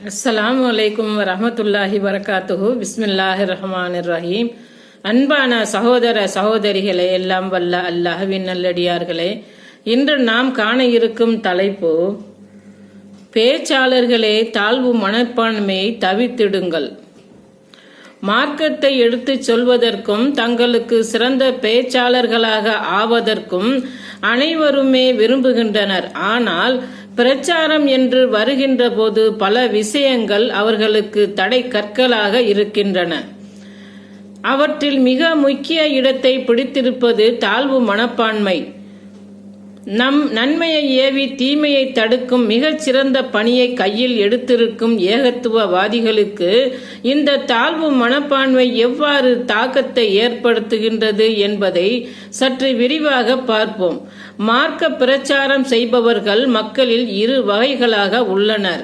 அஸ்ஸலாமு அலைக்கும் வரஹ்மத்துல்லாஹி வரகாத்துஹு. பிஸ்மில்லாஹிர் ரஹ்மானிர் ரஹீம். அன்பான சகோதர சகோதரிகளே, எல்லாம் வல்ல அல்லாஹ்வின் நல்லடியார்களே, இன்று நாம் காண இருக்கும் தலைப்பு, பேச்சாளர்களே தாழ்வு மனப்பான்மையை தவிர்த்திடுங்கள். மார்க்கத்தை எடுத்துச் சொல்வதற்கும் தங்களுக்கு சிறந்த பேச்சாளர்களாக ஆவதற்கும் அனைவருமே விரும்புகின்றனர். ஆனால் பிரச்சாரம் என்று வருகின்ற போது பல விஷயங்கள் அவர்களுக்கு தடை கற்களாக இருக்கின்றன. அவற்றில் மிக முக்கிய இடத்தை பிடித்திருப்பது தாழ்வு மனப்பான்மை. நன்மையை ஏவி தீமையை தடுக்கும் மிகச் சிறந்த பணியை கையில் எடுத்திருக்கும் ஏகத்துவவாதிகளுக்கு இந்த தாழ்வு மனப்பான்மை எவ்வாறு தாக்கத்தை ஏற்படுத்துகின்றது என்பதை சற்று விரிவாக பார்ப்போம். மார்க்க பிரச்சாரம் செய்பவர்கள் மக்களில் இரு வகைகளாக உள்ளனர்.